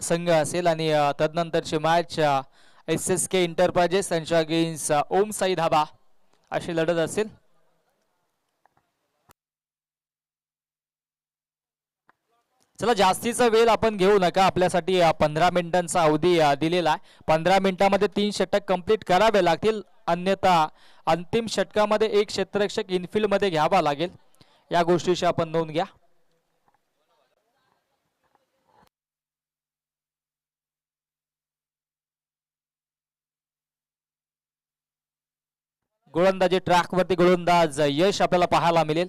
संघ असेल आणि तदनंतरची मॅच SSK एंटरप्राइजेस यांच्या अगेन्स्ट ओम साई धाबा अशी लढत असेल. चला जास्तीचा वेळ आपण घेऊ नका. आपल्यासाठी 15 मिनिटांचा अवधी दिलेला आहे. 15 मिनिटांमध्ये 3 षटक कंप्लीट करावे लागतील, अन्यथा अंतिम षटकामध्ये एक क्षेत्ररक्षक इनफिल्ड मध्ये घ्यावा लागेल. या गोष्टीची आपण नोंद घ्या. गोलंदाजी ट्रॅकवरती गोलंदाज यश आपल्याला पाहायला मिळेल.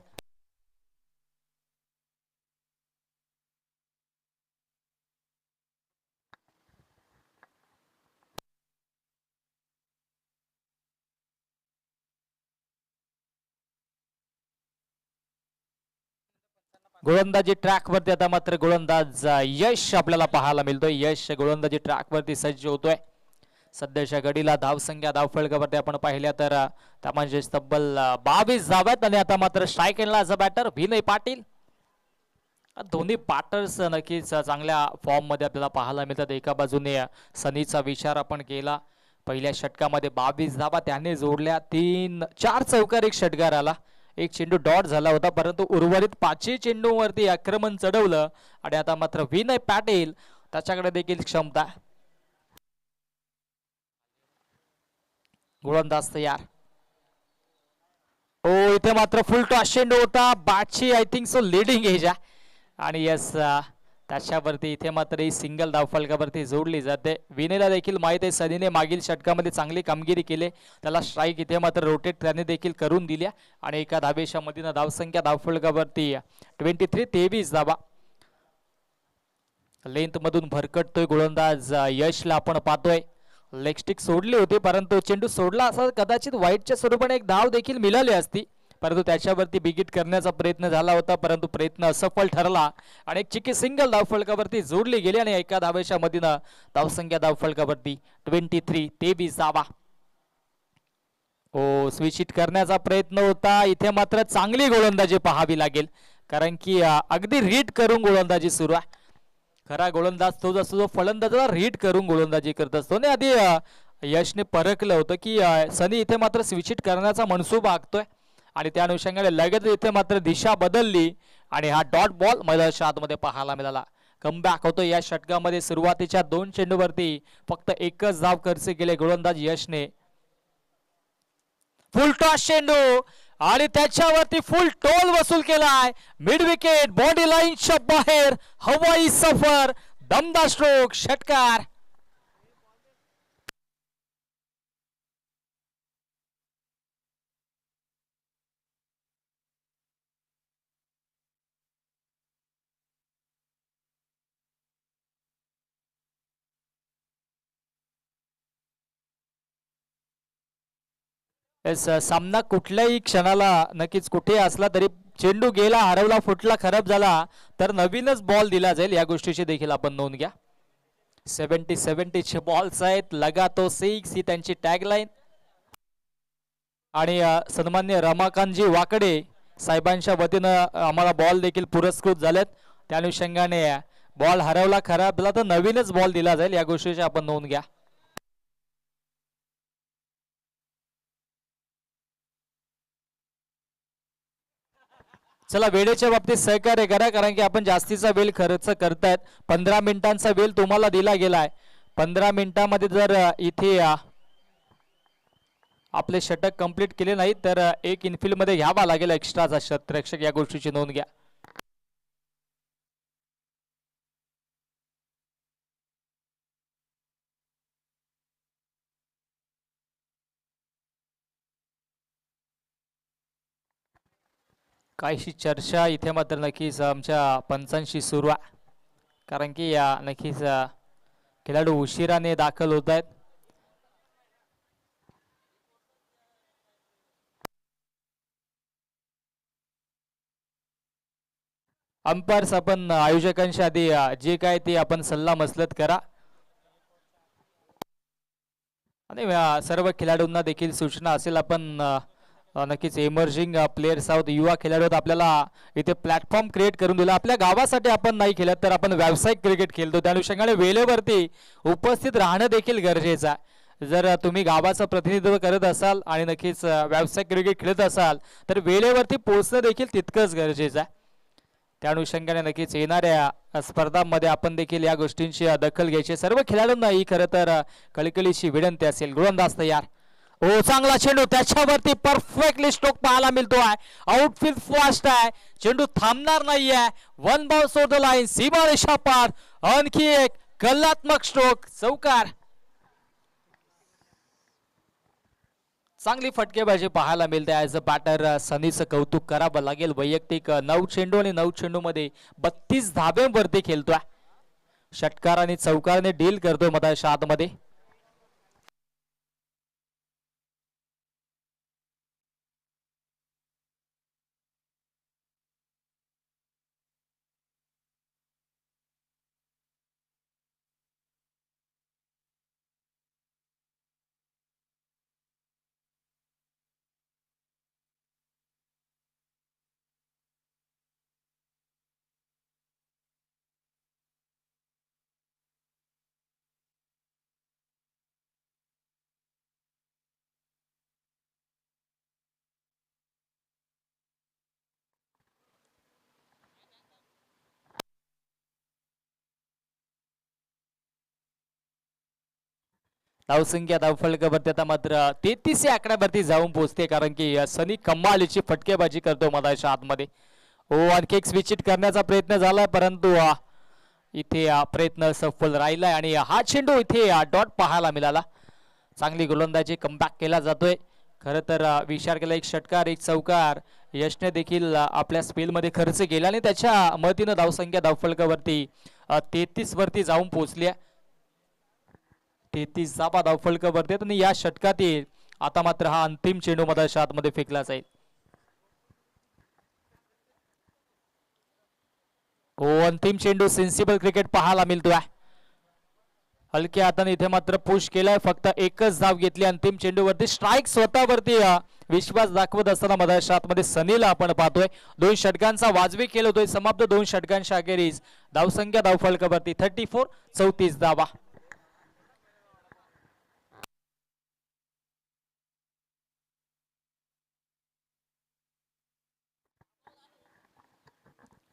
गोलंदाजी ट्रॅकवरती आता मात्र गोलंदाज यश आपल्याला पाहायला मिळतोय. यश गोलंदाजी ट्रॅकवरती सज्ज होतोय. सध्याच्या घडीला धावसंख्या धावफलकावरती आपण पाहिल्या तर त्या म्हणजे तब्बल 22 धाव्यात आणि आता मात्र स्ट्राईक एंडला अ बॅटर विनय पाटील. दोन्ही बॅटर्स नक्कीच चांगल्या फॉर्म मध्ये आपल्याला पाहायला मिळतात. एका बाजूने सनीचा विचार आपण केला, पहिल्या षटकामध्ये 22 धावा त्याने जोडल्या, 4 चौकार एक षटकार आला, एक चेंडू डॉट झाला होता, परंतु उर्वरित 5 चेंडूवरती आक्रमण चढवलं आणि आता मात्र विनय पाटील त्याच्याकडे देखील क्षमता. गोलंदाज तयार. ओ इथे मात्र फुल टॉस चेंडू होता, बॅटची I think so leading edge आहे आणि यस त्याच्यावरती इथे मात्र ही सिंगल धावफलकावरती जोडली जाते. विनयला देखील माहिती आहे सनीने मागील षटकामध्ये चांगली कामगिरी केली, त्याला स्ट्राईक इथे मात्र रोटेट त्याने देखील करून दिल्या आणि एका धावेच्या मधीन धावसंख्या धावफलकावरती 23 धावा. लेंथ मधून भरकटतोय गोलंदाज यशला आपण पाहतोय. लेग स्टिक सोडली होती, परंतु चेंडू सोडला असा कदाचित वाईटच्या स्वरूपाने एक धाव देखील मिळाली असती, परंतु त्याच्यावरती बिगिट करण्याचा प्रयत्न झाला होता, परंतु प्रयत्न असफल ठरला आणि एक चिकी सिंगल धावफलकावरती जोडली गेली आणि एका धावेच्या मधीनं धावसंख्या धावफलकावरती 23 धावा. ओ स्विच हिट करण्याचा प्रयत्न होता, इथे मात्र चांगली गोलंदाजी पाहावी लागेल, कारण की अगदी रीड करून गोलंदाजी सुरू आहे. खरा गोलंदाज तोच असतो जो फलंदाजाला रीड करून गोलंदाजी करत असतो. आणि आधी यशने परखलं होतं की सनी इथे मात्र स्विच हिट करण्याचा मनसुबा आखतोय आणि त्या अनुषंगाने लगेच इथे मात्र दिशा बदलली आणि हा डॉट बॉल मैदानाच्या आतमध्ये पाहायला मिळाला. कमबॅक होतो या षटकामध्ये. सुरुवातीच्या 2 चेंडूवरती फक्त एकच धाव खर्च केले गोलंदाज यशने. फुल टॉस चेंडू आणि त्याच्यावरती फुल टोल वसूल केलाय. मिड विकेट बॉडी लाईनच्या बाहेर हवाई सफर, दमदार स्ट्रोक, षटकार. सामना कुठल्याही क्षणाला नक्कीच कुठे असला तरी चेंडू गेला, हरवला, फुटला, खराब झाला तर नवीनच बॉल दिला जाईल, या गोष्टीची देखील आपण नोंद घ्या. 70 चे बॉल्स आहेत, लगा तो 6 ही त्यांची टॅगलाईन. आणि सन्मान्य रमाकांतजी वाकडे साहेबांच्या वतीनं आम्हाला बॉल देखील पुरस्कृत झालेत. त्या अनुषंगाने बॉल हरवला, खराब झाला तर नवीनच बॉल दिला जाईल, या गोष्टीची आपण नोंद घ्या. चला वेळेच्या बाबतीत सहकार्य करा, कारण की आपण जास्तीचा वेळ खर्च करतायत. 15 मिनिटांचा वेळ तुम्हाला दिला गेलाय. 15 मिनिटांमध्ये जर इथे आपले षटक कंप्लीट केले नाही तर एक इनफिल्ड मध्ये घ्यावा लागेल एक्स्ट्राचा क्षेत्ररक्षक, या गोष्टीची नोंद घ्या. काहीशी चर्चा इथे मात्र नक्कीच आमच्या पंचांशी सुरू आहे, कारण की नक्कीच खेळाडू उशिराने दाखल होत आहेत. अंपायर्स आपण आयोजकांच्या आधी जे काय ते आपण सल्ला मसलत करा आणि सर्व खेळाडूंना देखील सूचना असेल, आपण नक्कीच इमर्जिंग प्लेयर्स आहोत, युवा खेळाडू आहोत. आपल्याला इथे प्लॅटफॉर्म क्रिएट करून दिला. आपल्या गावासाठी आपण नाही खेळत तर आपण व्यावसायिक क्रिकेट खेळतो. त्या अनुषंगाने वेळेवरती उपस्थित राहणं देखील गरजेचं आहे. जर तुम्ही गावाचं प्रतिनिधित्व करत असाल आणि नक्कीच व्यावसायिक क्रिकेट खेळत असाल तर वेळेवरती पोहोचणं देखील तितकंच गरजेचं आहे. त्या अनुषंगाने नक्कीच येणाऱ्या स्पर्धांमध्ये आपण देखील या गोष्टींची दखल घ्यायची. सर्व खेळाडूंना ही खरं तर कळकळीची विनंती असेल. गोलंदाज तयार. ओ चांगला चेंडू, त्याच्यावरती परफेक्टली स्ट्रोक पाहायला मिळतो आहे. आउटफील्ड फास्ट आहे, चेंडू थांबणार नाहीये. One bounce over the line, सीमा रेषा पार. आणखी एक कलात्मक स्ट्रोक, चौकार. चांगली फटकेबाजी पाहायला मिळते. ॲज अ बॅटर सनीचं कौतुक करावं लागेल. वैयक्तिक 9 चेंडू आणि 9 चेंडू मध्ये 32 धाब्यांवरती खेळतोय. षटकार आणि चौकारने डील करतोय मधाच्या आतमध्ये. धावसंख्या धावफलकावरती आता मात्र 33 या आकड्यावरती जाऊन पोहोचते, कारण की सनी कमालीची फटकेबाजी करतो मधाच्या आतमध्ये. हो, आणखी एक स्विच करण्याचा प्रयत्न झालाय परंतु इथे प्रयत्न सफल राहिलाय आणि हा चेंडू इथे डॉट पाहायला मिळाला. चांगली गोलंदाजी कमबॅक केला जातोय. खरं तर विचार केला एक षटकार एक चौकार यशने देखील आपल्या स्पेलमध्ये खर्च केला आणि त्याच्या मदतीनं धावसंख्या धावफलकावरती 33 वरती जाऊन पोहोचली. 33 धावा धावफलकावरती आणि या षटकात आता मात्र हा अंतिम चेंडू मधाच्या आतमध्ये फेकला जाईल. हो, अंतिम चेंडू सेन्सिबल क्रिकेट पाहायला मिळतोय. हलक्या हाताने इथे मात्र पुश केलाय. फक्त एकच धाव घेतली अंतिम चेंडूवरती. स्ट्राईक स्वतःवरती विश्वास दाखवत असताना मधाच्या आतमध्ये सनीला आपण पाहतोय. 2 षटकांचा वाजवी खेळ होतोय. समाप्त 2 षटकांच्या अखेरीस धावसंख्या धावफलकावरती 34, 34 धावा.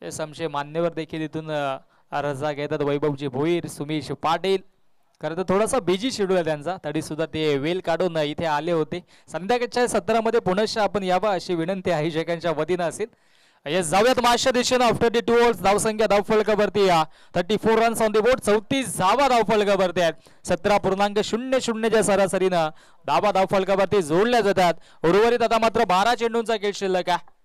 हे संशय मान्यवर देखील इथून रजा घेतात. वैभवजी भोईर, सुमेश पाटील. खरं तर थोडासा बिजी शेड्यूल आहे त्यांचा, तरी सुद्धा ते वेल काढून इथे आले होते. संध्याकाळच्या सत्रामध्ये पुनश्च आपण यावं अशी विनंती आयोजकांच्या वतीनं असेल. येस, जाऊयात मागच्या दिशेनं. आफ्टर दी 2 ओव्हर्स धावसंख्या धावफलकावरती 34 रन्स ऑन दी बोर्ड. 34 धावा धावफलकावरती आहेत. 17.00च्या सरासरीनं धावा धावफलकावरती जोडल्या जातात. उर्वरित आता मात्र 12 चेंडूंचा खेळ शिल्लक आहे.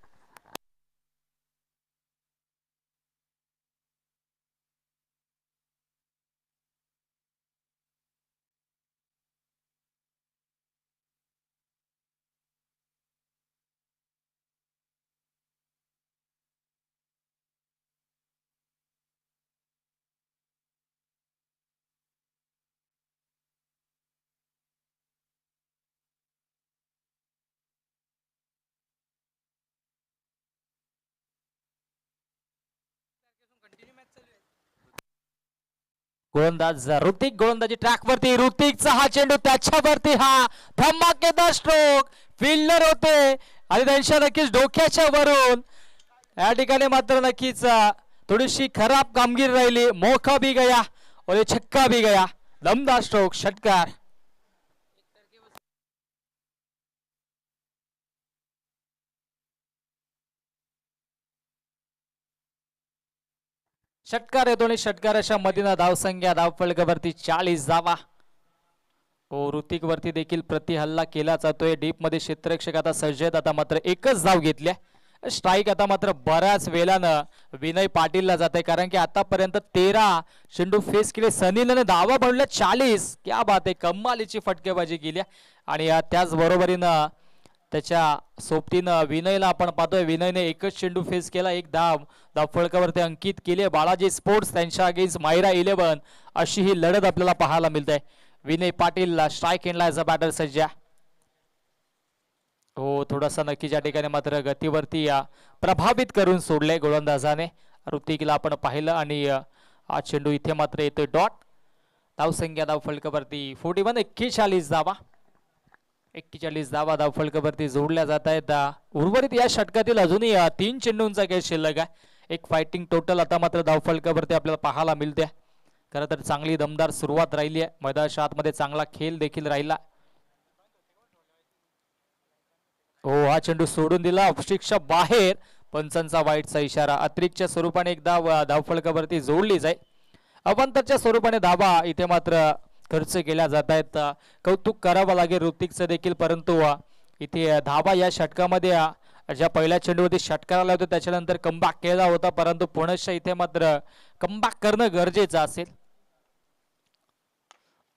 गोलंदाज ऋतिक गोलंदाजी ट्रॅक वरती. ऋतिकचा हा चेंडू, त्याच्यावरती हा धमाकेदार स्ट्रोक. फिल्डर होते आणि त्यांच्या नक्कीच डोक्याच्या वरून या ठिकाणी मात्र नक्कीच थोडीशी खराब कामगिरी राहिली. मौका भी गया और छक्का भी गया. दमदार स्ट्रोक, षटकार. षटकार येतो आणि षटकाराच्या मधीनं धावसंख्या धावफलकावरती 40 धावा. हो, ऋतिक वरती देखील प्रति हल्ला केला जातोय. डीप मध्ये क्षेत्ररक्षक आता सज्ज आहेत. आता मात्र एकच धाव घेतल्या. स्ट्राईक आता मात्र बऱ्याच वेळानं विनय पाटीलला जाते, कारण की आतापर्यंत 13 चेंडू फेस केले. सनीलने धावा बनवल्या 40. क्या बात आहे, कमालीची फटकेबाजी केली. आणि त्याच बरोबरीनं त्याच्या सोबतीनं विनयला आपण पाहतोय. विनयने एकच चेंडू फेस केला, एक धाव धावफलकावरती अंकित केली. बालाजी स्पोर्ट्स त्यांच्या अगेन्स्ट मायरा 11 अशी ही लढत आपल्याला पाहायला मिळते. विनय पाटील स्ट्राईक एंडला ॲज अ बॅटर सज्जा. हो, थोडासा नक्कीच्या ठिकाणी मात्र गतीवरती प्रभावित करून सोडले गोलंदाजाने. ऋतिकला आपण पाहिलं आणि हा चेंडू इथे मात्र येतोय डॉट. धावसंख्या धावफलकावरती 41 41 धावा. 41 धावा धावफलकावरती जोडल्या जात आहेत. उर्वरित या षटकातील अजूनही 3 चेंडूंचा खेळ शिल्लक आहे. एक फायटिंग टोटल आता मात्र धावफलकावरती आपल्याला पाहायला मिळते. खरं तर चांगली दमदार सुरुवात राहिली आहे. मैदानाच्या आतमध्ये चांगला खेळ देखील राहिला. हो, हा चेंडू सोडून दिला ऑफस्टिकच्या बाहेर. पंचांचा वाईटचा इशारा. अतिरिक्तच्या स्वरूपाने एक धाव धावफलकावरती जोडली जाईल. अवांतरच्या स्वरूपाने धावा इथे मात्र खर्च केल्या जात आहेत. कौतुक करावं लागेल ऋतिकचं देखील, परंतु इथे धावा या षटकामध्ये ज्या पहिल्या चेंडूवरती षटकार आला होता त्याच्यानंतर कमबॅक केला होता, परंतु पुनश्च इथे मात्र कमबॅक करणं गरजेचं असेल.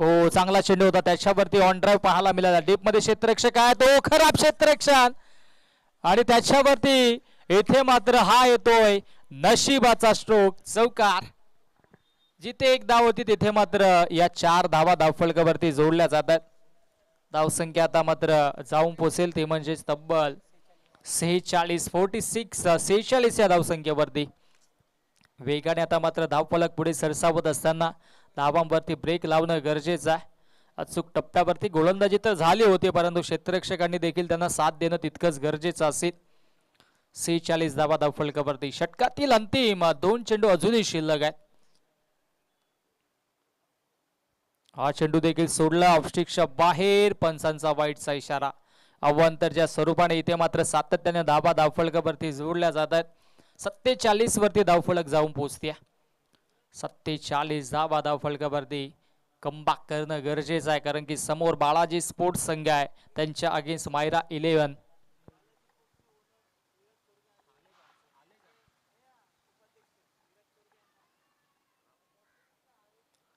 हो, चांगला चेंडू होता त्याच्यावरती ऑन ड्राईव्ह पाहायला मिळाला. डीप मध्ये क्षेत्ररक्षक आहे तो, खराब क्षेत्ररक्षण आणि त्याच्यावरती इथे मात्र हा येतोय नशिबाचा स्ट्रोक, चौकार. जिथे एक धाव होती तिथे मात्र या 4 धावा धावफलकावरती जोडल्या जातात. धावसंख्या आता मात्र जाऊन पोचेल ते म्हणजे तब्बल 46 46 या धावसंख्येवरती. वेगाने आता मात्र धावफलक पुढे सरसावत असताना धावांवरती ब्रेक लावणं गरजेचं आहे. अचूक टप्प्यावरती गोलंदाजी तर झाली होती, परंतु क्षेत्ररक्षकांनी देखील त्यांना साथ देणं तितकंच गरजेचं असेल. 46 धावा धावफलकावरती. षटकातील अंतिम 2 चेंडू अजूनही शिल्लक आहेत. हा चेंडू देखील सोडला ऑफस्टिकच्या बाहेर. पंचांचा वाईटचा इशारा. अवांतरच्या स्वरूपाने इथे मात्र सातत्याने धावा धावफलकावरती जोडल्या जात आहेत. 47 वरती धावफलक जाऊन पोहोचते. 47 धावा धावफलकावरती कमबॅक करणं गरजेचं आहे, कारण की समोर बालाजी स्पोर्ट्स संघ आहे, त्यांच्या अगेन्स्ट मायरा 11.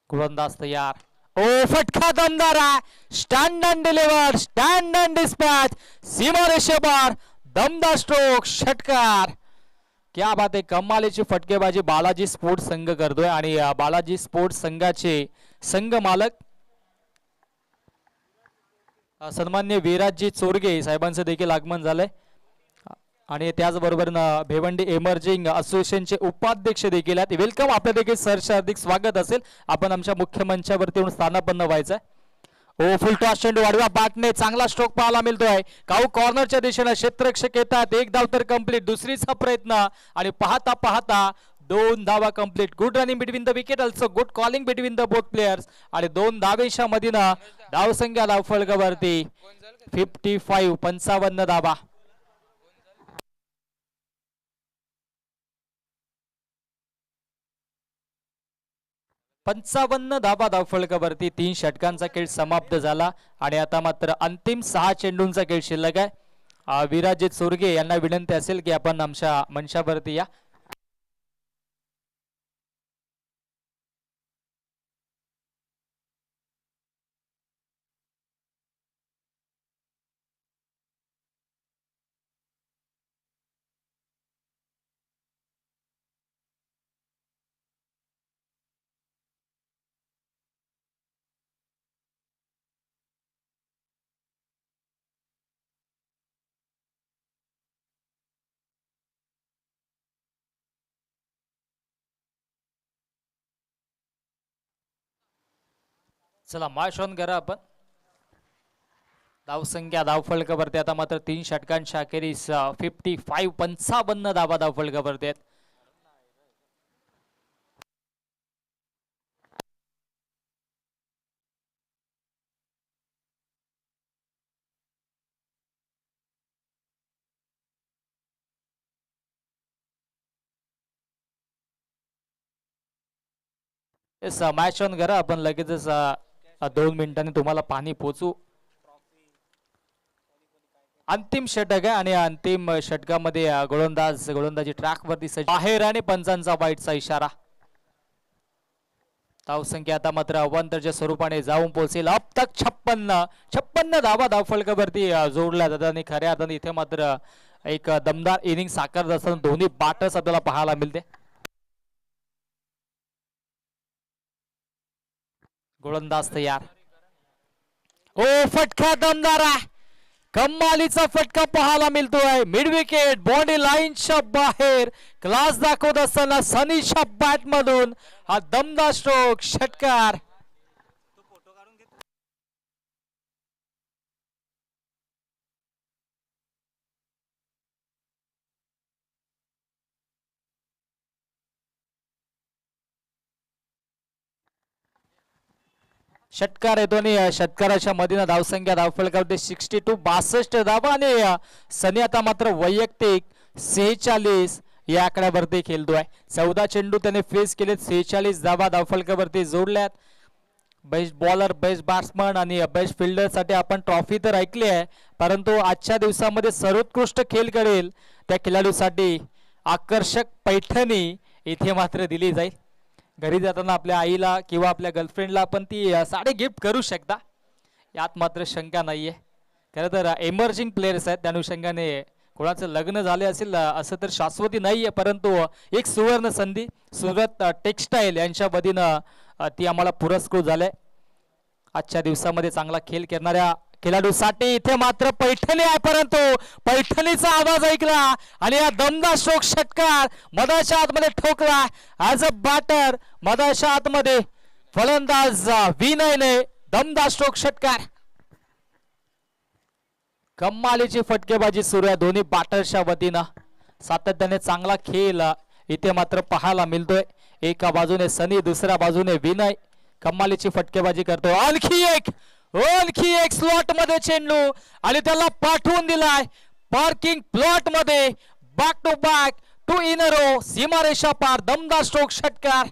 गोलंदाज तयार. ओ, फटका दमदार आहे. Stand and deliver, stand and dispatch. सीमारेषेवर दमदार स्ट्रोक, षटकार. क्या बात आहे. कमालीची फटकेबाजी बालाजी स्पोर्ट्स संघ करतोय आणि बालाजी स्पोर्ट्स संघाचे संघ मालक सन्मान्य विराजजी चोरगे साहेबांचं देखील आगमन झालंय आणि त्याचबरोबर भिवंडी एमर्जिंग असोसिएशनचे उपाध्यक्ष देखील आहेत. वेलकम, आपलं देखील सरचे हार्दिक स्वागत असेल. आपण आमच्या मुख्य मंचावरती येऊन स्थानापन्न व्हायचं. ओ, फुल टॉस चेंडू आडव्या बॅटने चांगला स्ट्रोक पाहायला मिळतोय. काऊ कॉर्नरच्या दिशेने क्षेत्ररक्षक येतात. एक धाव तर कंप्लीट. दुसरीचा प्रयत्न आणि पाहता पाहता 2 धावा complete. Good running between the wicket, also good calling between the both players आणि 2 धावेच्या मधीनं धावसंख्या धावफलकावरती 55 55 धावा. 55 धावा धावफलकावरती 3 षटकांचा खेळ समाप्त झाला आणि आता मात्र अंतिम 6 चेंडूंचा खेळ शिल्लक आहे. विराज चोरगे यांना विनंती असेल की आपण आमच्या मंचावरती या. चला मॅच ऑन करा आपण. धावसंख्या धावफलकावरती आता मात्र 3 षटकांच्या अखेरीस 55 55 धावा धावफलकावरती आहेत. मॅच ऑन करा आपण. लगेचच 2 मिनिटांनी तुम्हाला पाणी पोचू. अंतिम षटक आहे आणि अंतिम षटकामध्ये गोलंदाजी ट्रॅक वरती बाहेर आणि पंचांचा वाईटचा इशारा. धावसंख्या आता मात्र अवांतरच्या स्वरूपाने जाऊन पोहोचेल. अब तक 56 धावा धावफलकावरती जोडल्या जातात आणि खऱ्या अर्थाने इथे मात्र एक दमदार इनिंग साकारत असताना दोन्ही बॅटर्स आपल्याला पाहायला मिळते. गोलंदाज तयार. ओ, फटका दमदार आहे. कमालीचा फटका पाहायला मिळतोय. मिड विकेट बॉडी लाईनच्या बाहेर क्लास दाखवत असताना सनीच्या बॅट मधून हा दमदार स्ट्रोक षटकार. षटकार येतो आणि षटकाराच्या मधीन धावसंख्या धावफलकावरती 62 62 धावा आणि सनी आता मात्र वैयक्तिक 46 या आकड्यावरती खेळतोय. 14 चेंडू त्याने फेस केले, 46 धावा धावफलकावरती जोडल्यात. बेस्ट बॉलर, बेस्ट बॅट्समन आणि बेस्ट फिल्डर साठी आपण ट्रॉफी तर ऐकली आहे, परंतु आजच्या दिवसामध्ये सर्वोत्कृष्ट खेळ करेल त्या खेळाडूसाठी आकर्षक पैठणी इथे मात्र दिली जाईल. घरी जाताना आपल्या आईला किंवा आपल्या गर्लफ्रेंडला आपण ती साडी गिफ्ट करू शकता, यात मात्र शंका नाहीये. खरं तर एमर्जिंग प्लेयर्स आहेत, त्या अनुषंगाने कोणाचं लग्न झाले असेल असं तर शाश्वती नाहीये, परंतु एक सुवर्ण संधी सुरत टेक्सटाईल यांच्या वतीनं ती आम्हाला पुरस्कृत झाले. आजच्या दिवसामध्ये चांगला खेळ करणाऱ्या खेळाडूसाठी इथे मात्र पैठणी आहे, परंतु पैठणीचा आवाज ऐकला आणि या दमदार स्ट्रोक षटकार मधाच्या आतमध्ये ठोकला. ऍज अ बॅटर मधाच्या आतमध्ये फलंदाज विनयने दमदार स्ट्रोक षटकार. कमालीची फटकेबाजी सुरू आहे दोन्ही बॅटर्सच्या वतीनं. सातत्याने चांगला खेळ इथे मात्र पाहायला मिळतोय. एका बाजूने सनी, दुसऱ्या बाजूने विनय कमालीची फटकेबाजी करतो. आणखी एक स्लॉट मध्ये चेंडू आणि त्याला पाठवून दिलाय पार्किंग प्लॉट मध्ये. Back to back, two in a row, सीमारेषा पार, दमदार स्ट्रोक षटकार.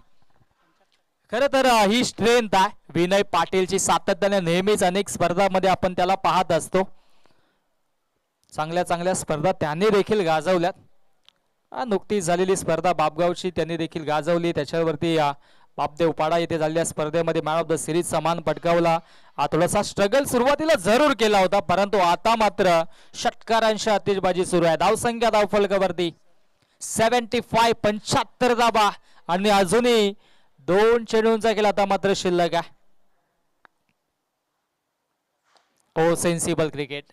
खरं तर ही स्ट्रेंथ आहे विनय पाटीलची. सातत्याने नेहमीच अनेक स्पर्धामध्ये आपण त्याला पाहत असतो. चांगल्या चांगल्या स्पर्धा त्यांनी देखील गाजवल्यात. नुकतीच झालेली स्पर्धा बापगावची त्यांनी देखील गाजवली. त्याच्यावरती बापदेव पाडा येथे झालेल्या स्पर्धेमध्ये मॅन ऑफ द सिरीज समान पटकावला. थोडासा स्ट्रगल सुरुवातीला जरूर केला होता, परंतु आता मात्र षटकारांची आतिषबाजी सुरू आहे. धावसंख्या धावफलकावरती 75 75 धावा आणि अजूनही 2 चेंडूंचा खेळ आता मात्र शिल्लक आहे. ओ सेन्सिबल क्रिकेट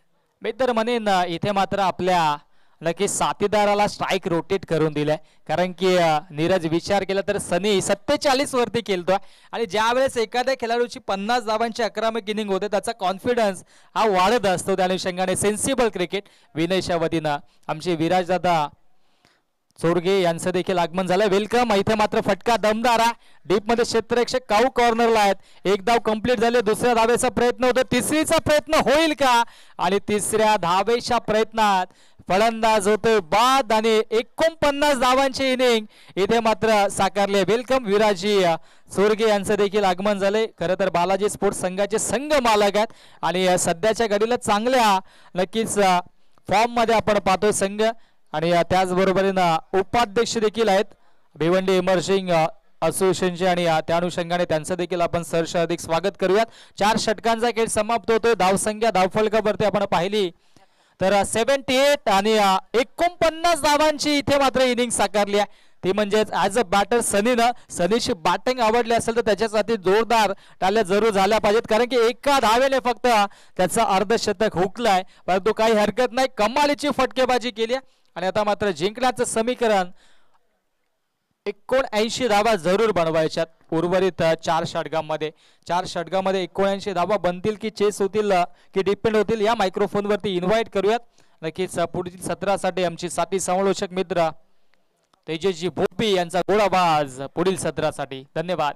मी तर म्हणेन इथे मात्र आपल्या नक्की साथीदाराला स्ट्राईक रोटेट करून दिलाय, कारण की नीरज विचार केला तर सनी 47 वरती खेळतोय आणि ज्या वेळेस एखाद्या खेळाडूची 50 धावांची आक्रमक इनिंग होते त्याचा कॉन्फिडन्स हा वाढत असतो. त्या अनुषंगाने सेन्सिबल क्रिकेट विनयच्या वतीनं आमचे विराज दादा चोरगे यांचं देखील आगमन झालं. वेलकम. इथे मात्र फटका दमदार आहे. डीप मध्ये क्षेत्ररक्षक काऊ कॉर्नरला आहेत. एक धाव कंप्लीट झाले, दुसऱ्या धावेचा प्रयत्न होतो, तिसरीचा प्रयत्न होईल का आणि तिसऱ्या धावेच्या प्रयत्नात फलंदाज होतोय बाद आणि 49 धावांची इनिंग इथे मात्र साकारले. वेलकम विराजी चोरगे यांचं देखील आगमन झाले. खरं तर बालाजी स्पोर्ट्स संघाचे संघ मालक आहेत आणि सध्याच्या घडीला चांगल्या नक्कीच फॉर्म मध्ये आपण पाहतोय संघ आणि त्याचबरोबरीनं उपाध्यक्ष देखील आहेत भिवंडी इमर्जिंग असोसिएशनचे आणि त्या अनुषंगाने त्यांचं देखील आपण सहर्ष अधिक स्वागत करूयात. 4 षटकांचा खेळ समाप्त होतोय. धावसंख्या धावफलकावरती आपण पाहिली तर 78 आणि 49 धावांची इथे मात्र इनिंग साकारली आहे. ती म्हणजेच ऍज अ बॅटर सनीची बॅटिंग आवडली असेल तर त्याच्यासाठी जोरदार टाळ्या जरूर झाल्या पाहिजेत, कारण की एका धावेने फक्त त्याचं अर्धशतक हुकलाय, परंतु काही हरकत नाही. कमालीची फटकेबाजी केली आणि आता मात्र जिंकण्याचं समीकरण 79 धावा जरूर बनवायच्यात उर्वरित 4 षटकांमध्ये. 4 षटकांमध्ये 79 धावा बनतील की चेस होतील की डिपेंड होतील या मायक्रोफोन वरती इन्व्हाइट करूयात. नक्कीच पुढील सत्रासाठी आमची साथी समालोचक मित्र तेजसजी भोपी यांचा गोळाबाज पुढील सत्रासाठी. धन्यवाद.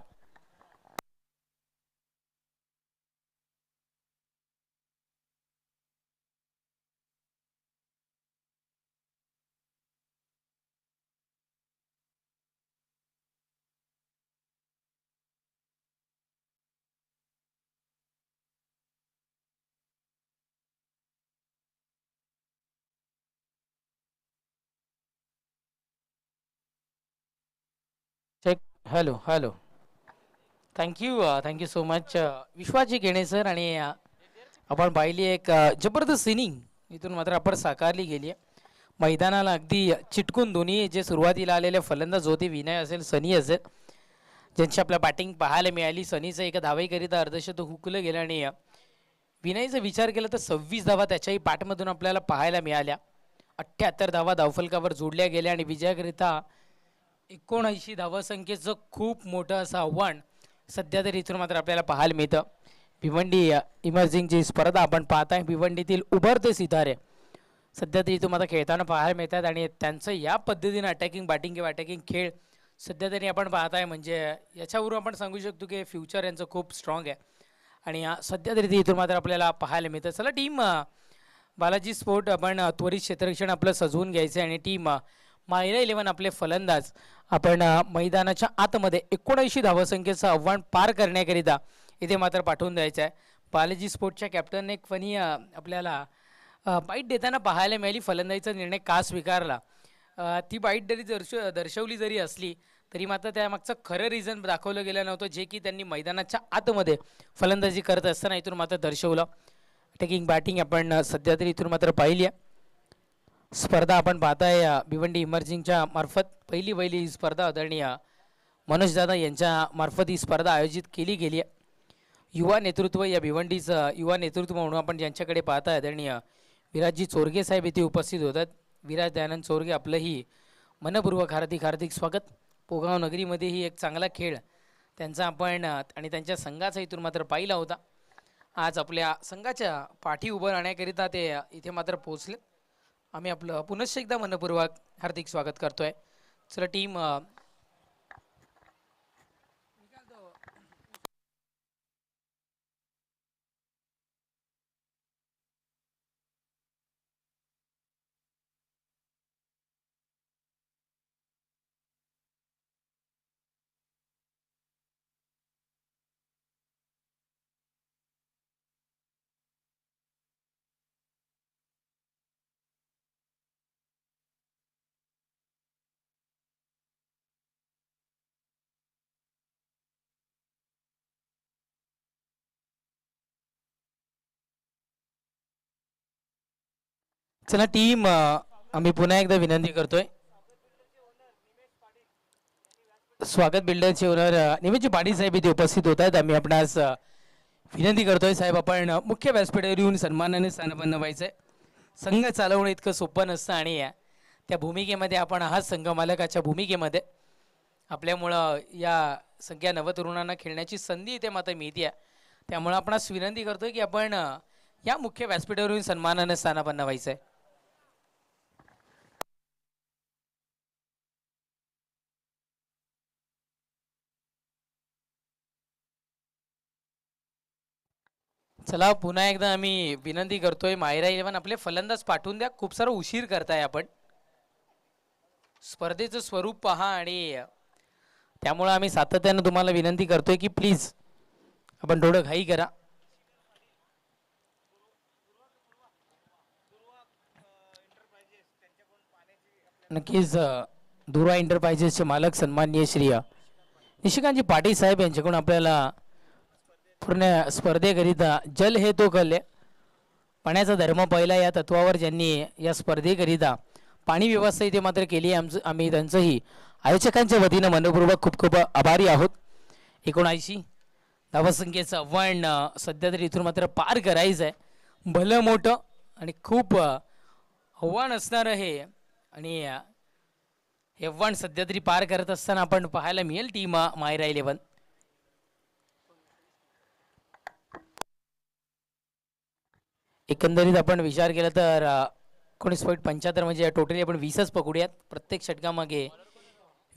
Check. Hello hello. Thank you so much विश्वाजी घेणे सर. आणि आपण पाहिली एक जबरदस्त इनिंग इथून मात्र आपण साकारली गेली आहे. मैदानाला अगदी चिटकून दोन्ही जे सुरुवातीला आलेले फलंदाज होते, विनय असेल सनी असेल, ज्यांची आपल्या बॅटिंग पाहायला मिळाली. सनीचं एका धावेकरिता अर्धशतक हुकलं गेलं आणि विनयचा विचार केला तर 26 धावा त्याच्याही पाठमधून आपल्याला पाहायला मिळाल्या. 78 धावा धावफलकावर जोडल्या गेल्या आणि विजयाकरिता 79 धावसंख्येचं खूप मोठं असं आव्हान सध्या तरी इथून मात्र आपल्याला पाहायला मिळतं. भिवंडी इमर्जिंगची स्पर्धा आपण पाहताय. भिवंडीतील उभरते सितारे सध्या तरी इथून मात्र खेळताना पाहायला मिळतात आणि त्यांचं या पद्धतीनं अटॅकिंग बॅटिंग किंवा अटॅकिंग खेळ सध्या तरी आपण पाहताय. म्हणजे याच्यावरून आपण सांगू शकतो की फ्युचर यांचं खूप स्ट्रॉंग आहे आणि सध्या तरी ते इथून मात्र आपल्याला पाहायला मिळतं. चला टीम बालाजी स्पोर्ट आपण त्वरित क्षेत्ररक्षण आपलं सजवून घ्यायचं आहे आणि टीम मायरा 11 आपले फलंदाज आपण मैदानाच्या आतमध्ये 79 धावसंख्येचं आव्हान पार करण्याकरिता इथे मात्र पाठवून द्यायचं आहे. बालाजी स्पोर्टच्या कॅप्टनने एक फनी आपल्याला बाईट देताना पाहायला मिळाली. फलंदाजीचा निर्णय का स्वीकारला ती बाईट जरी दर्शवली जरी असली तरी मात्र त्यामागचं खरं रिझन दाखवलं गेलं नव्हतं, जे की त्यांनी मैदानाच्या आतमध्ये फलंदाजी करत असताना इथून मात्र दर्शवलं. अटॅकिंग बॅटिंग आपण सध्या तरी इथून मात्र पाहिली आहे. स्पर्धा आपण पाहताय भिवंडी इमर्जिंगच्या मार्फत पहिली ही स्पर्धा आदरणीय मनोजदादा यांच्या मार्फत ही स्पर्धा आयोजित केली गेली आहे. युवा नेतृत्व या भिवंडीचं युवा नेतृत्व म्हणून आपण ज्यांच्याकडे पाहताय आदरणीय विराजजी चोरगे साहेब इथे उपस्थित होतात. विराज दयानंद चोरगे आपलंही मनपूर्वक हार्दिक स्वागत. पोगाव नगरीमध्येही एक चांगला खेळ त्यांचा आपण आणि त्यांच्या संघाचा इथून मात्र पाहिला होता. आज आपल्या संघाच्या पाठी उभं राहण्याकरिता ते इथे मात्र पोहोचले. आम्ही आपलं पुनश्च एकदा मनपूर्वक हार्दिक स्वागत करतोय. चला टीम चला टीम आम्ही पुन्हा एकदा विनंती करतोय. स्वागत बिल्डरचे ओनर निमेशजी पाटील साहेब इथे उपस्थित होत आहेत. आम्ही आपणास विनंती करतोय साहेब आपण मुख्य व्यासपीठावर येऊन सन्मानाने स्थानपन्न व्हायचंय. संघ चालवणं इतकं सोपं नसतं आणि त्या भूमिकेमध्ये आपण आहात संघ मालकाच्या भूमिकेमध्ये. आपल्यामुळं या सगळ्या नवतरुणांना खेळण्याची संधी इथे मात्र मिळते आहे. त्यामुळं आपणास विनंती करतोय की आपण या मुख्य व्यासपीठावर येऊन सन्मानाने स्थानपन्न व्हायचंय. चला पुन्हा एकदा आम्ही विनंती करतोय मायरा 11 आपले फलंदाज पाठवून द्या. खूप सारा उशीर करताय आपण. स्पर्धेचं स्वरूप पहा आणि त्यामुळे आम्ही सातत्यानं तुम्हाला विनंती करतोय की प्लीज आपण थोडं घाई करा. नक्कीच दुर्वा एंटरप्राइजेसचे मालक सन्माननीय श्री निशिकांतजी पाटील साहेब यांच्याकडून आपल्याला पूर्ण स्पर्धेकरिता जल हे तो कल्य पाण्याचा धर्म पहिला या तत्वावर ज्यांनी या स्पर्धेकरिता पाणी व्यवस्था इथे मात्र केली आहे. आम्ही त्यांचंही आयोजकांच्या वतीनं मनपूर्वक खूप आभारी आहोत. 79 धावसंख्येचं आव्हान सध्या तरी इथून मात्र पार करायचं आहे. भलं मोठं आणि खूप आव्हान असणारं हे आणि हे आव्हान सध्या तरी पार करत असताना आपण पाहायला मिळेल टीम मायरा 11. एकंदरीत आपण विचार केला तर 19.75 म्हणजे टोटली आपण 20च पकडूयात. प्रत्येक षटकामागे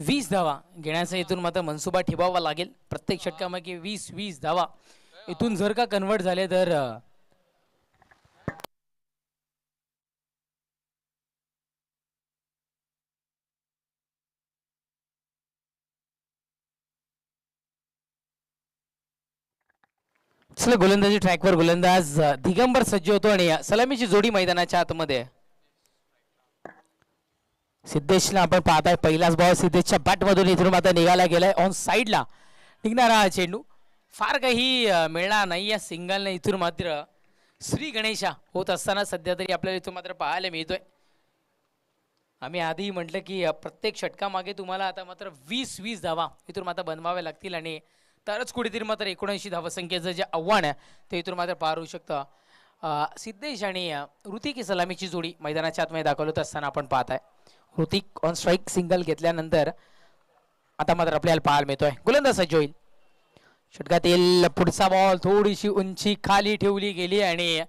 20 धावा घेण्याचा इथून मात्र मनसुबा ठेवावा लागेल. प्रत्येक षटकामागे 20 धावा इथून जर का कन्वर्ट झाले तर चला गोलंदाजी ट्रॅकवर गोलंदाज दिगंबर सज्ज होतो आणि सलामीची जोडी मैदानाच्या आतमध्ये. सिद्धेशला आपण पाहताय पहिलाच बॉल सिद्धेशच्या बॅटमधून इथून मात्र निघाला गेलाय. ऑन साईडला निघणारा हा चेंडू फार काही मिळणार नाही या सिंगलने इथून मात्र श्री गणेशा होत असताना सध्या तरी आपल्याला इथून मात्र पाहायला मिळतोय. आम्ही आधी म्हटलं की प्रत्येक षटकामागे तुम्हाला आता मात्र 20 धावा इथून मात्र बनवाव्या लागतील आणि तरच कुठेतरी मात्र 79 धावसंख्येचं जे आव्हान आहे ते इथून मात्र पार होऊ शकतं. सिद्धेश आणि ऋतिक ही सलामीची जोडी मैदानाच्या आतमध्ये दाखवत असताना आपण पाहत आहे. ऋतिक ऑन स्ट्राईक सिंगल घेतल्यानंतर आता मात्र आपल्याला पाहायला मिळतोय गोलंदाज सज्ज होईल. षटकातील पुढचा बॉल थोडीशी उंची खाली ठेवली गेली आणि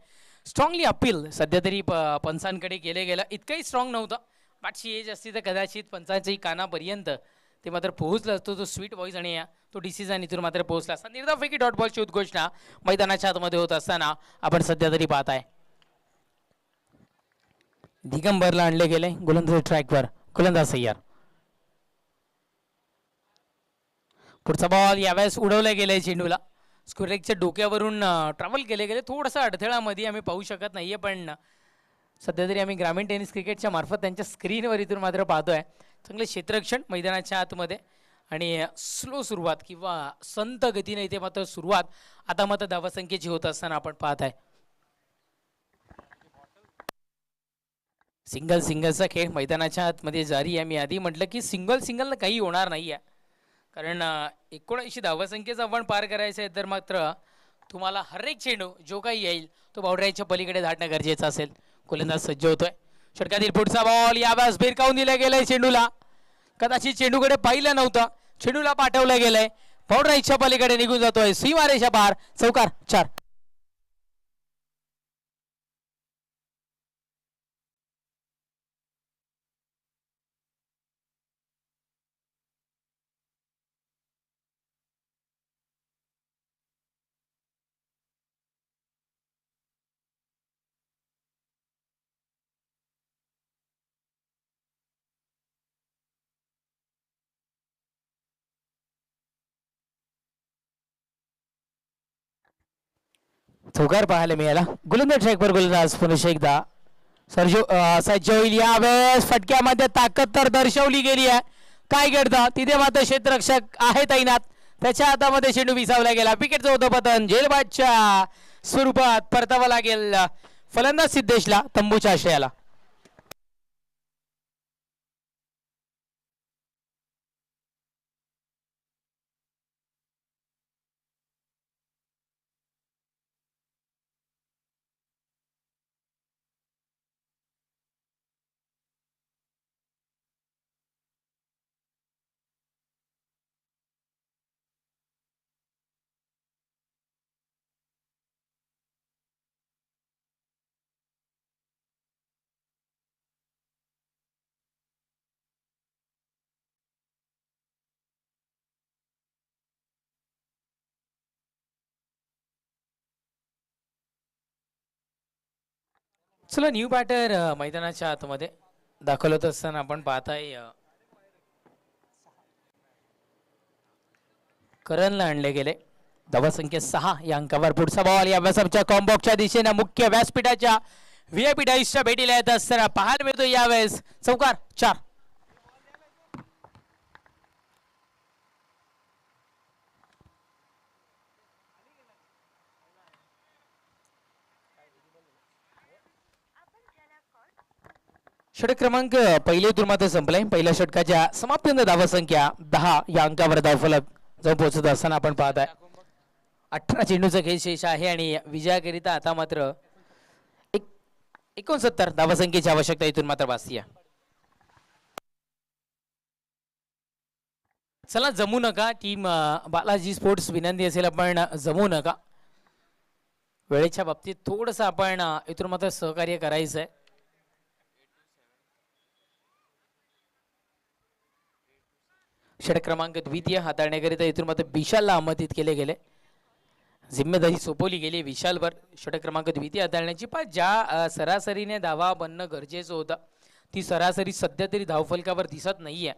स्ट्रॉंगली अपील सध्या तरी पंचांकडे केले गेलं. इतकंही स्ट्रॉंग नव्हतं. बॅटची एज असती तर कदाचित पंचांच्याही कानापर्यंत ते मात्र पोहोचलं असतो. तो स्वीट व्हॉइस आणि तो डिसिजन इथून मात्र पोहोचला असता. निर्धावपैकी डॉट बॉलची उद्घोषणा मैदानाच्या आतमध्ये होत असताना आपण सध्या तरी पाहत आहे. दिगंबरला आणले गेले गोलंदाज ट्रॅकवर. गोलंदाज सय्यार. पुढचा बॉल यावेळेस उडवला गेलाय चेंडूला. स्क्वेअरच्या डोक्यावरून ट्रॅव्हल केले गेले. थोडंसं अडथळ्यामध्ये आम्ही पाहू शकत नाहीये पण सध्या तरी आम्ही ग्रामीण टेनिस क्रिकेटच्या मार्फत त्यांच्या स्क्रीनवर इथून मात्र पाहतोय. चांगले क्षेत्ररक्षण मैदानाच्या आतमध्ये आणि स्लो सुरुवात किंवा संत गतीने इथे मात्र सुरुवात आता मात्र धावसंख्येची होत असताना आपण पाहत आहे. सिंगलचा खेळ मैदानाच्या आतमध्ये जारी आहे. मी आधी म्हटलं की सिंगल काही होणार नाही आहे कारण 79 धावसंख्येचा आपण पार करायचं आहे तर मात्र तुम्हाला हर एक चेंडू जो काही येईल तो बाउंड्रीच्या पलीकडे धाडणं गरजेचं असेल. गोलंदाज सज्ज होतोय. षटकातील पुढचा बॉल यावेळेस भिरकावून दिला गेलाय चेंडूला. कदाचित चेंडूकडे पाहिलं नव्हतं. चेंडूला पाठवलं गेलंय. बाउंड्रीच्या पलीकडे निघून जातोय. सीमारेषा पार. चौकार 4. चौकार पाहायला मिळाला. गोलंदाज ट्रॅकवर गोलंदाज पुन्हा एकदा सज्ज होईल. यावेळेस फटक्यामध्ये ताकद तर दर्शवली गेली आहे. काय घडतं तिथे मात्र क्षेत्ररक्षक आहे तैनात. त्याच्या हातामध्ये चेंडू विसावला गेला. विकेटचं होतं पतन. झेलबादच्या स्वरूपात परतावा लागेल फलंदाज सिद्धेशला तंबूच्या आश्रयाला. चला न्यू बॅटर मैदानाच्या आतमध्ये दाखवत असताना आपण पाहताय करणला आणले गेले. धावसंख्या 6 या अंकावर. पुढचा बॉल या व्यासपच्या कॉम्बॉक्सच्या दिशेने मुख्य व्यासपीठाच्या व्हीआयपी डाईसच्या भेटीला येत असताना पाहायला मिळतो यावेळेस चौकार 4. षटक क्रमांक पहिले तुर्मात संपलाय. पहिल्या षटकाच्या समाप्तीनंतर धावसंख्या 10 या अंकावर धावफलक जाऊन पोहोचत असताना आपण पाहत आहे 18 चेंडूचा खेळ शेष आहे आणि विजयाकरिता आता मात्र 69 धावसंख्येची आवश्यकता इथून मात्र भासते. चला जमू नका टीम बालाजी स्पोर्ट्स विनंती असेल आपण जमू नका. वेळेच्या बाबतीत थोडस आपण इथून मात्र सहकार्य करायचं आहे. षटक क्रमांक द्वितीय हाताळण्याकरिता इथून मात्र विशालला आमंत्रित केले गेले. जिम्मेदारी सोपवली गेली विशालवर षटक क्रमांक द्वितीय हाताळण्याची. पण ज्या सरासरीने धावा बनणं गरजेचं होतं ती सरासरी सध्या तरी धावफलकावर दिसत नाहीये.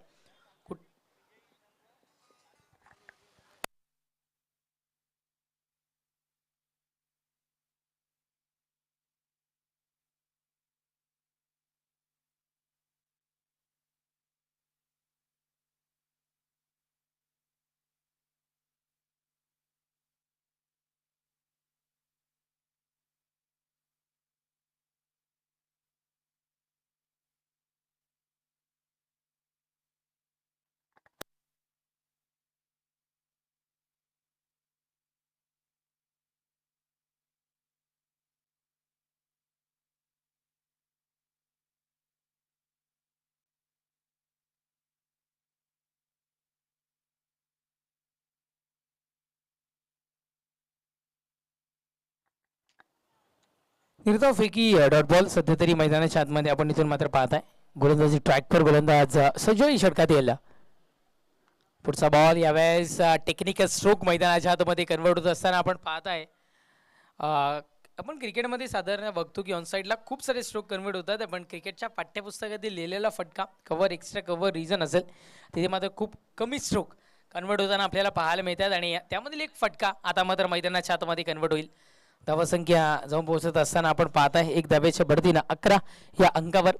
निर्धावपैकी डॉट बॉल सध्या तरी मैदानाच्या आतमध्ये आपण इथून मात्र पाहताय. गोलंदाजी ट्रॅकवर गोलंदाज सजोई षटकात येईल. पुढचा बॉल यावेळेस टेक्निकल स्ट्रोक मैदानाच्या आतमध्ये कन्वर्ट होत असताना आपण पाहताय. आपण क्रिकेटमध्ये साधारण बघतो की ऑन साईडला खूप सारे स्ट्रोक कन्वर्ट होतात, पण क्रिकेटच्या पाठ्यपुस्तकातील लिहिलेला फटका कव्हर एक्स्ट्रा कव्हर रिझन असेल तिथे मात्र खूप कमी स्ट्रोक कन्वर्ट होताना आपल्याला पाहायला मिळतात आणि त्यामधील एक फटका आता मात्र मैदानाच्या आतमध्ये कन्वर्ट होईल. धावसंख्या जाऊन पोहोचत असताना आपण पाहताय 1 धाब्याच्या बढतीनं 11 या अंकावर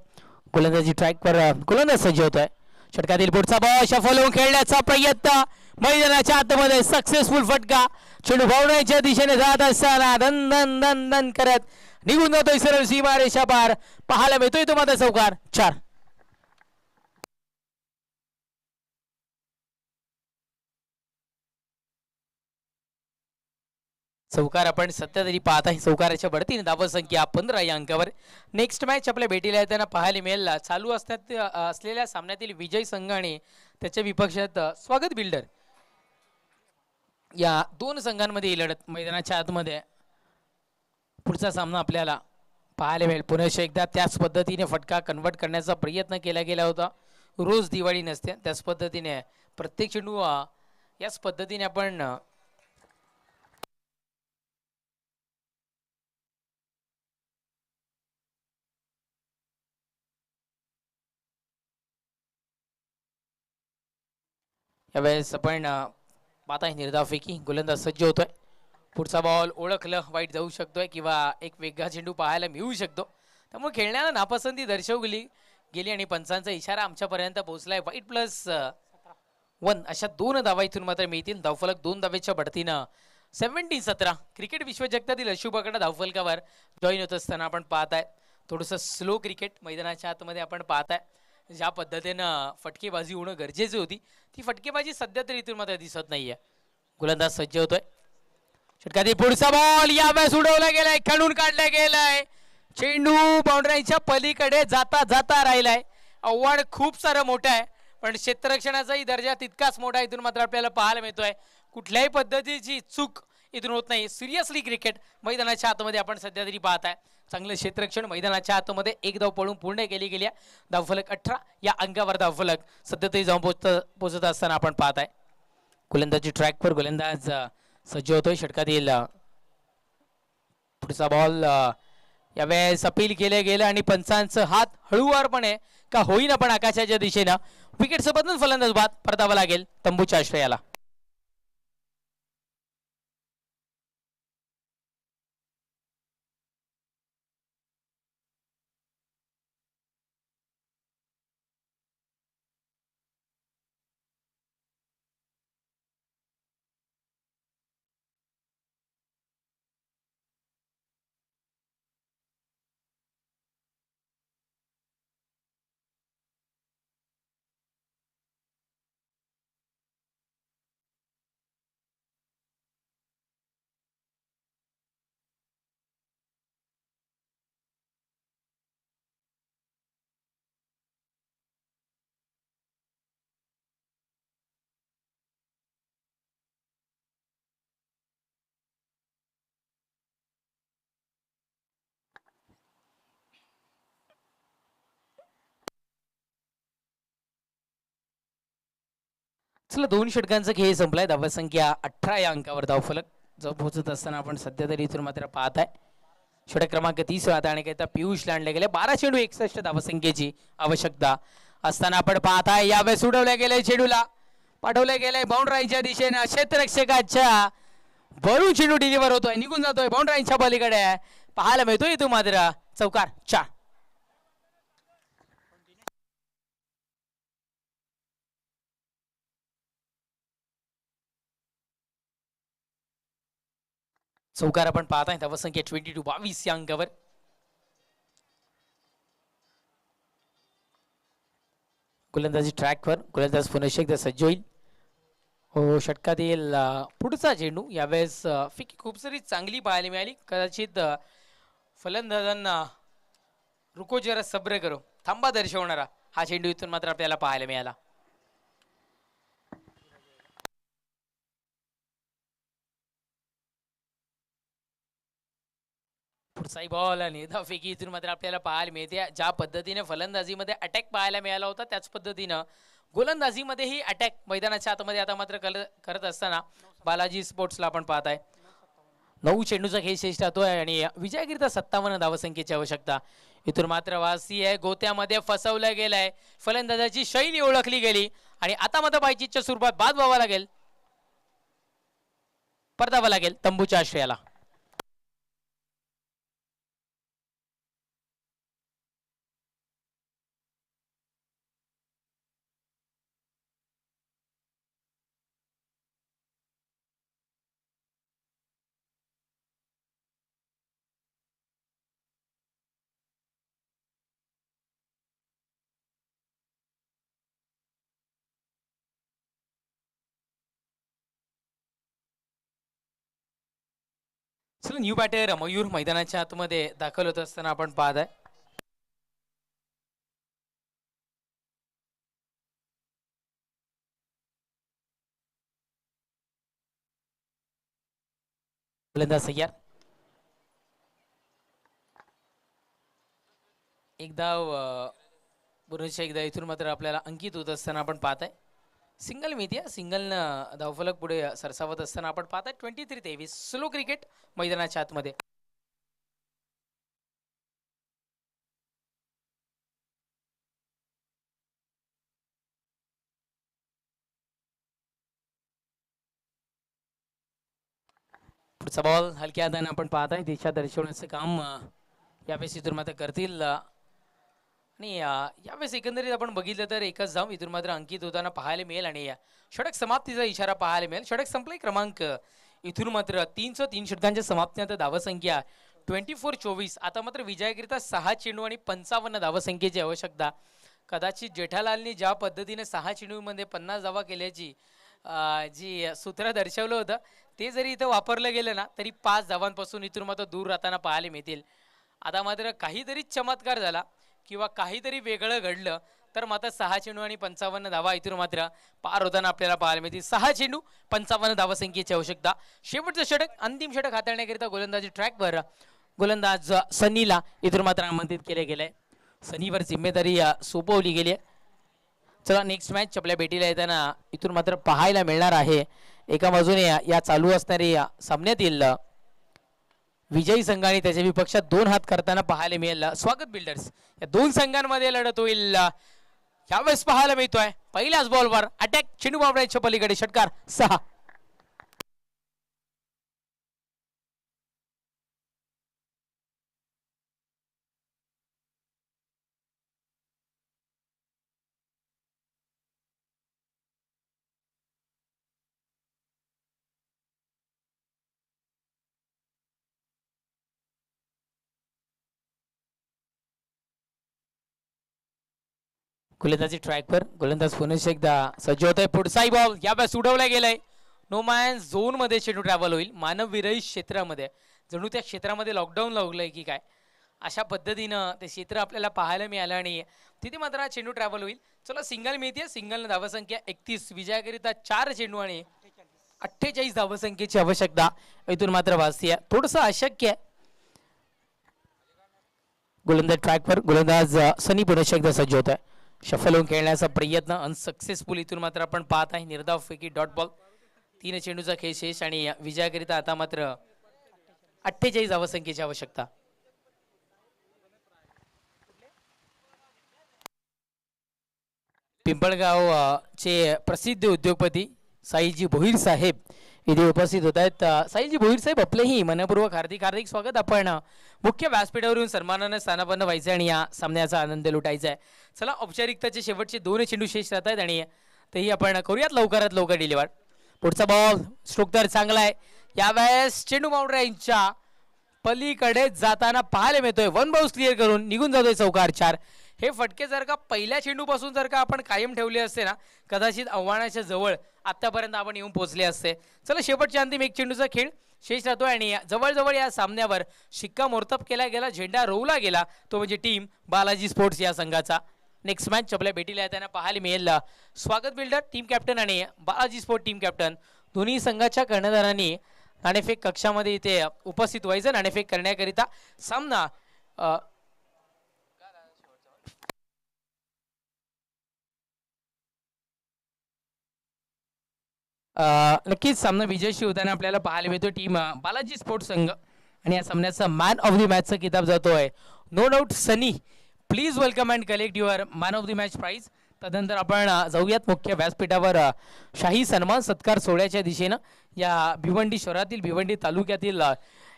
गोलंदाजी ट्रॅकवर गोलंदाज सज्ज होतोय. षटकातील पुढचा बॉल शफल होऊन खेळण्याचा प्रयत्न मैदानाच्या आतमध्ये सक्सेसफुल फटका. चेंडू बाउंड्रीच्या दिशेने जात असताना दन दन दन दन करत निघून जातोय सरळ सीमारेषा पार. पाहायला मिळतोय तो मात्र चौकार 4. चौकार आपण सध्या तरी पाहत आहे. चौकाराच्या बढतीने धावसंख्या 15 या अंकावर. नेक्स्ट मॅच आपल्या भेटीला येताना पाहायला मिळेल चालू असलेल्या सामन्यातील विजय संघ आणि त्याच्या विपक्षात स्वागत बिल्डर या दोन संघांमध्ये ही लढत मैदानाच्या आतमध्ये पुढचा सामना आपल्याला पाहायला मिळेल. पुन्हा एकदा त्याच पद्धतीने फटका कन्वर्ट करण्याचा प्रयत्न केला गेला होता. रोज दिवाळी नसते, त्याच पद्धतीने प्रत्येक चेंडू याच पद्धतीने आपण यावेळेस आपण पाहताय निर्धावपैकी गोलंदाज सज्ज होतोय. पुढचा बॉल ओळखलं वाईट जाऊ शकतोय किंवा एक वेगळा चेंडू पाहायला मिळू शकतो, त्यामुळे खेळण्याला नापसंती दर्शवली गेली आणि पंचांचा इशारा आमच्यापर्यंत पोहोचलाय. वाईट +1 अशा 2 धावा इथून मात्र मिळतील. धावफलक 2 धावेच्या बढतीनं 17-17. क्रिकेट विश्वचषकातील अशुभकडे धावफलकावर जॉईन होत असताना आपण पाहताय. थोडंसं स्लो क्रिकेट मैदानाच्या आतमध्ये आपण पाहताय. ज्या पद्धतीनं फटकेबाजी होणं गरजेची होती ती फटकेबाजी सध्या तरी इथून मात्र दिसत नाहीये. गोलंदाज सज्ज होतोय. षटकातील पुढचा बॉल यावेळेस उडवला गेलाय, खणून काढला गेलाय. चेंडू बाउंड्रीच्या पलीकडे जाता जाता राहिलाय. आव्हान खूप सारं मोठं आहे, पण क्षेत्ररक्षणाचाही दर्जा तितकाच मोठा इथून मात्र आपल्याला पाहायला मिळतोय. कुठल्याही पद्धतीची चूक इथून होत नाही. सिरियसली क्रिकेट मैदानाच्या आतमध्ये आपण सध्या तरी पाहताय. चांगलं क्षेत्ररक्षण मैदानाच्या आतमध्ये 1 धाव पळून पूर्ण केली गेली. धावफलक 18 या अंकावर धावफलक सध्या तरी जाऊन पोहोचत असताना आपण पाहताय. गोलंदाजी ट्रॅकवर गोलंदाज सज्ज होतोय. षटकातील पुढचा बॉल यावेळेस अपील केलं गेलं आणि पंचांचं हात हळूवारपणे का होईना पण आकाशाच्या दिशेनं विकेटचं बदलून फलंदाज बाद परतावा लागेल तंबूच्या आश्रयाला. चला 2 षटकांचा खेळ संपलाय. धावसंख्या 18 या अंकावर धावफलक जो पोहोचत असताना आपण सध्या तरी इथून मात्र पाहताय. षटक क्रमांक 30 आता आणि काही पियुषला आणले गेले. 12 चेंडू 61 धावसंख्येची आवश्यकता असताना आपण पाहताय. यावेळेस उडवल्या गेले, चेंडूला पाठवल्या गेले बाउंड्रीच्या दिशेने. क्षेत्ररक्षकाच्या बळून चेंडू डिलिव्हर होतोय, निघून जातोय बाउंड्रीच्या पलीकडे. पाहायला मिळतोय इथून मात्र चौकार 4. चौकार आपण पाहताय. धावसंख्या 22 या अंकावर. गोलंदाजी ट्रॅकवर गोलंदाज पुन्हा एकदा सज्ज होईल. हो षटकातील पुढचा चेंडू यावेळेस फिकी खूप सारी चांगली पाहायला मिळाली. कदाचित फलंदाजांना रुको जरा सब्र करो थांबा दर्शवणारा हा चेंडू इथून मात्र आपल्याला पाहायला मिळाला. पुढचाही बॉल आणि धावफेकी इथून मात्र आपल्याला पाहायला मिळते. ज्या पद्धतीने फलंदाजीमध्ये अटॅक पाहायला मिळाला होता त्याच पद्धतीनं गोलंदाजीमध्येही अटॅक मैदानाच्या आतमध्ये आता मात्र करत असताना बालाजी स्पोर्ट्सला आपण पाहत आहे. 9 चेंडूचा खेळ शेष राहतोय आणि विजयाकरिता 57 धावसंख्येची आवश्यकता. इथून मात्र वासी आहे गोत्यामध्ये फसवलं गेलंय. फलंदाजाची शैली ओळखली गेली आणि आता मात्र बायचीच्या स्वरूपात बाद व्हावा लागेल, परतावा लागेल तंबूच्या आश्रयाला. चला न्यू बॅटर मयूर मैदानाच्या आतमध्ये दाखल होत असताना आपण पाहत आहे. फलंदाज तयार. एकदा पुरुष एकदा इथून मात्र आपल्याला अंकित होत असताना आपण पाहत आहे. सिंगल मिळते. सिंगलनं धावफलक पुढे सरसावत असताना आपण पाहत आहे. 23-23 स्लो क्रिकेट मैदानाच्या आतमध्ये. पुढचा बॉल हलक्या हाताने आपण पाहत आहे. दिशा दर्शवण्याचं काम यावेळेस इथून मात्र करतील आणि यावेळेस एकंदरीत आपण बघितलं तर एकच धाव इथून मात्र अंकित होताना पाहायला मिळेल आणि षटक समाप्तीचा इशारा पाहायला मिळेल. षटक संपले. क्रमांक इथून मात्र 303 षटकांच्या समाप्तीनंतर धावसंख्या 24-24. आता मात्र विजयाकरिता 6 चेंडू आणि 55 धावसंख्येची आवश्यकता. कदाचित जेठालालनी ज्या पद्धतीने 6 चेंडूमध्ये 50 धावा केल्याची जी सूत्र दर्शवलं होतं ते जरी इथं वापरलं गेलं ना तरी 5 धावांपासून इथून मात्र दूर राहताना पाहायला मिळतील. आता मात्र काहीतरी चमत्कार झाला किंवा काहीतरी वेगळं घडलं तर मात्र 6 चेंडू आणि 55 धावा इथून मात्र पार होताना आपल्याला पाहायला मिळतील. 6 चेंडू 55 धावसंख्येची आवश्यकता. शेवटचं षटक अंतिम षटक हाताळण्याकरिता गोलंदाजी ट्रॅकवर गोलंदाज सनीला इथून मात्र आमंत्रित केले गेले. सनीवर जिम्मेदारी सोपवली गेली आहे. चला नेक्स्ट मॅच आपल्या भेटीला येताना इथून मात्र पाहायला मिळणार आहे. एका बाजूने या चालू असणाऱ्या सामन्यातील विजयी संघ आणि त्याच्या विपक्षात 2 हात करताना पाहायला मिळेल स्वागत बिल्डर्स. या 2 संघांमध्ये लढत होईल. यावेळेस पाहायला मिळतोय पहिल्याच बॉलवर अटॅक. चेंडू बावड्याच्या पलीकडे षटकार 6. गोलंदाजी ट्रॅकवर गोलंदाज पुन्हा एकदा सज्ज होत आहे. पुढचाही बॉल यावेळेस उडवला गेलाय. नो मॅन झोन मध्ये चेंडू ट्रॅव्हल होईल. मानव विरहित क्षेत्रामध्ये जणू त्या क्षेत्रामध्ये लॉकडाऊन लागलंय की काय अशा पद्धतीनं ते क्षेत्र आपल्याला पाहायला मिळालं आणि तिथे मात्र हा चेंडू ट्रॅव्हल होईल. चला सिंगल मिळते. सिंगल धावसंख्या 31. विजयाकरिता 4 चेंडू आणि 48 धावसंख्येची आवश्यकता इथून मात्र भासते. थोडंसं अशक्य आहे. गोलंदाज ट्रॅकवर गोलंदाज सनी पुन्हा एकदा सज्ज होत आहे. शफल होऊन खेळण्याचा प्रयत्न अनसक्सेसफुल इथून मात्र आपण पाहत आहे. निर्धाव पैकी डॉट बॉल. 3 चेंडूचा खेळ शेष आणि विजयाकरिता आता मात्र 48 धावसंख्येची आवश्यकता. पिंपळगाव चे प्रसिद्ध उद्योगपती साईजी भोईर साहेब इथे उपस्थित होत आहेत. साईजी भोईर साहेब आपलेही मनपूर्वक हार्दिक हार्दिक स्वागत. आपण मुख्य व्यासपीठावरून सन्मानाने स्थानापन्न व्हायचं आणि या सामन्याचा आनंद लुटायचा आहे. चला औपचारिकताचे शेवटचे 2 चेंडू शेष राहत आहेत आणि तेही आपण करूयात लवकरात लवकर डिलिव्हर. पुढचा बॉल स्ट्रोक तर चांगला आहे. यावेळेस चेंडू बाउंड्रीच्या पलीकडे जाताना पाहायला मिळतोय. 1 बाउन्स क्लिअर करून निघून जातोय चौकार 4. हे फटके जर का पहिल्या चेंडूपासून जर का आपण कायम ठेवले असते ना कदाचित आव्हानाच्या जवळ आतापर्यंत आपण येऊन पोहोचले असते. चला शेवटच्या अंतिम 1 चेंडूचा खेळ शेष राहतोय आणि जवळजवळ या सामन्यावर शिक्कामोर्तब केला गेला. झेंडा रोवला गेला तो म्हणजे टीम बालाजी स्पोर्ट्स या संघाचा. नेक्स्ट मॅच आपल्या भेटीला येताना पाहायला मिळेल स्वागत बिल्डर टीम कॅप्टन आणि बालाजी स्पोर्ट टीम कॅप्टन दोन्ही संघाच्या कर्णधारांनी नाणेफेक कक्षामध्ये इथे उपस्थित व्हायचं. नाणेफेक करण्याकरिता सामना नक्कीच सामना विजयशी होताना आपल्याला पाहायला मिळतो. टीम बालाजी स्पोर्ट्स संघ आणि या सामन्याचा मॅन ऑफ द मॅचचा किताब जातोय no doubt Sunny. Please welcome and collect your man of the match prize. तदनंतर आपण जाऊयात मुख्य व्यासपीठावर शाही सन्मान सत्कार सोहळ्याच्या दिशेनं. या भिवंडी शहरातील भिवंडी तालुक्यातील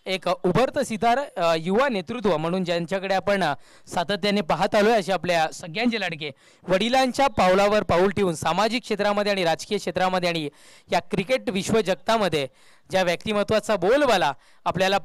एक उभरतं सितार युवा नेतृत्व म्हणून ज्यांच्याकडे आपण सातत्याने पाहत आलोय असे आपल्या सगळ्यांचे लाडके वडिलांच्या पावलावर पाऊल ठेवून सामाजिक क्षेत्रामध्ये आणि राजकीय क्षेत्रामध्ये आणि या क्रिकेट विश्व जगतामध्ये ज्या व्यक्तिमत्वाचा बोलबाला आपल्याला